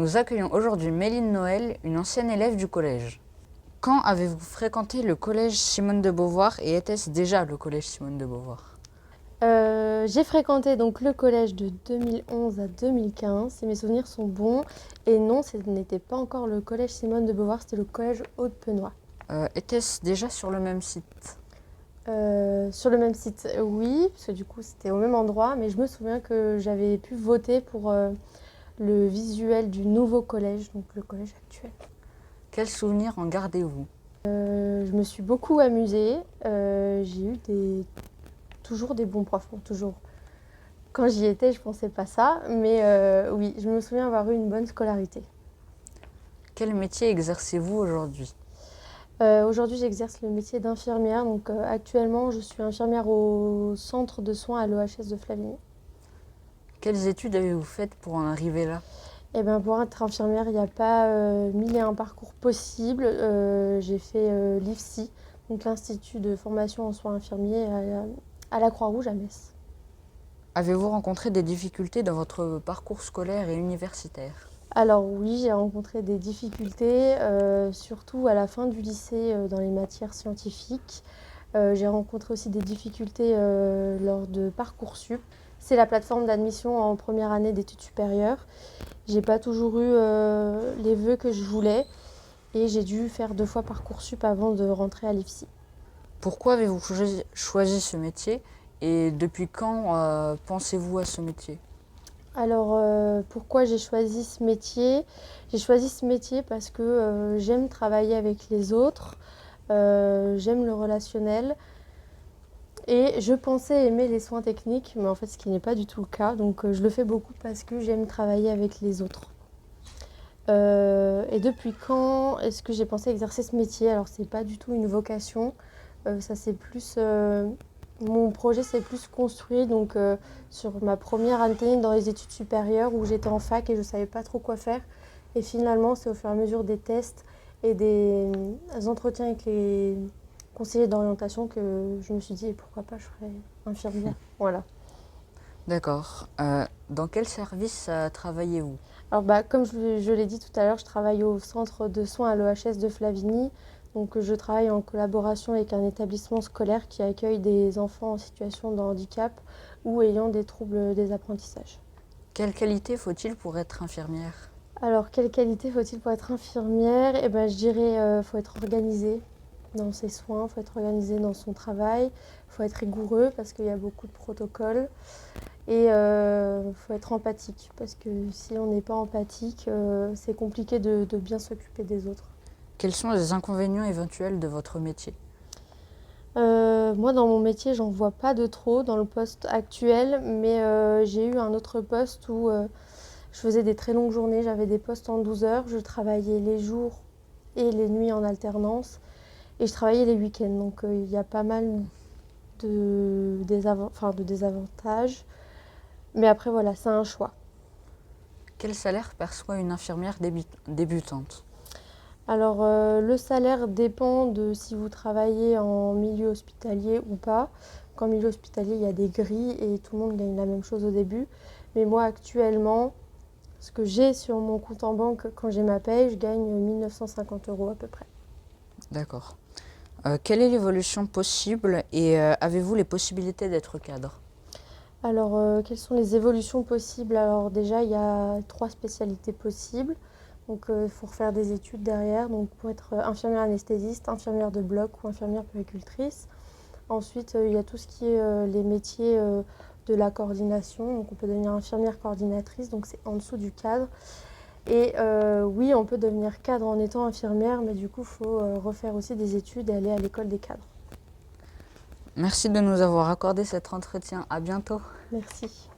Nous accueillons aujourd'hui Méline Noël, une ancienne élève du collège. Quand avez-vous fréquenté le collège Simone de Beauvoir et était-ce déjà le collège Simone de Beauvoir? J'ai fréquenté donc le collège de 2011 à 2015, si mes souvenirs sont bons. Et non, ce n'était pas encore le collège Simone de Beauvoir, c'était le collège Aude-Penoy. Était-ce déjà sur le même site? Sur le même site, oui, parce que du coup c'était au même endroit, mais je me souviens que j'avais pu voter pour le visuel du nouveau collège, donc le collège actuel. Quels souvenirs en gardez-vous? Je me suis beaucoup amusée, j'ai eu toujours des bons profs, bon, toujours. Quand j'y étais, je pensais pas ça, mais oui, je me souviens avoir eu une bonne scolarité. Quel métier exercez-vous aujourd'hui? Aujourd'hui, j'exerce le métier d'infirmière, donc actuellement, je suis infirmière au centre de soins à l'OHS de Flavigny. Quelles études avez-vous faites pour en arriver là? Et ben pour être infirmière, il n'y a pas mille et un parcours possibles. J'ai fait l'IFSI, donc l'Institut de formation en soins infirmiers à la Croix-Rouge à Metz. Avez-vous rencontré des difficultés dans votre parcours scolaire et universitaire? Alors oui, j'ai rencontré des difficultés, surtout à la fin du lycée dans les matières scientifiques. J'ai rencontré aussi des difficultés lors de Parcoursup. C'est la plateforme d'admission en première année d'études supérieures. J'ai pas toujours eu les vœux que je voulais et j'ai dû faire 2 fois Parcoursup avant de rentrer à l'IFSI. Pourquoi avez-vous choisi ce métier et depuis quand pensez-vous à ce métier? Alors pourquoi j'ai choisi ce métier? J'ai choisi ce métier parce que j'aime travailler avec les autres, j'aime le relationnel et je pensais aimer les soins techniques, mais en fait ce qui n'est pas du tout le cas. Donc je le fais beaucoup parce que j'aime travailler avec les autres. Et depuis quand est-ce que j'ai pensé exercer ce métier? Alors c'est pas du tout une vocation, ça c'est plus mon projet s'est plus construit donc sur ma première année dans les études supérieures où j'étais en fac et je savais pas trop quoi faire. Et finalement, c'est au fur et à mesure des tests et des entretiens avec les conseillers d'orientation que je me suis dit, et pourquoi pas, je ferais infirmière. Voilà. D'accord. Dans quel service travaillez-vous? Alors comme je l'ai dit tout à l'heure, je travaille au centre de soins à l'OHS de Flavigny. Donc je travaille en collaboration avec un établissement scolaire qui accueille des enfants en situation de handicap ou ayant des troubles des apprentissages. Quelle qualité faut-il pour être infirmière? Alors quelle qualité faut-il pour être infirmière? Eh ben, je dirais faut être organisé dans ses soins, faut être organisé dans son travail, faut être rigoureux parce qu'il y a beaucoup de protocoles. Et faut être empathique, parce que si on n'est pas empathique, c'est compliqué de bien s'occuper des autres. Quels sont les inconvénients éventuels de votre métier? Moi, dans mon métier, j'en vois pas de trop dans le poste actuel, mais j'ai eu un autre poste où je faisais des très longues journées, j'avais des postes en 12 heures, je travaillais les jours et les nuits en alternance, et je travaillais les week-ends, donc il y a pas mal de désavantages. Mais après, voilà, c'est un choix. Quel salaire perçoit une infirmière débutante? Alors, le salaire dépend de si vous travaillez en milieu hospitalier ou pas. Qu'en milieu hospitalier, il y a des grilles et tout le monde gagne la même chose au début. Mais moi, actuellement, ce que j'ai sur mon compte en banque quand j'ai ma paye, je gagne 1 950 € à peu près. D'accord. Quelle est l'évolution possible et avez-vous les possibilités d'être cadre? Alors, quelles sont les évolutions possibles? Alors déjà, il y a 3 spécialités possibles. Donc, il faut refaire des études derrière. Donc, pour être infirmière anesthésiste, infirmière de bloc ou infirmière puéricultrice. Ensuite, il y a tout ce qui est les métiers de la coordination. Donc, on peut devenir infirmière coordinatrice, donc c'est en dessous du cadre. Et oui, on peut devenir cadre en étant infirmière, mais du coup, il faut refaire aussi des études et aller à l'école des cadres. Merci de nous avoir accordé cet entretien. À bientôt. Merci.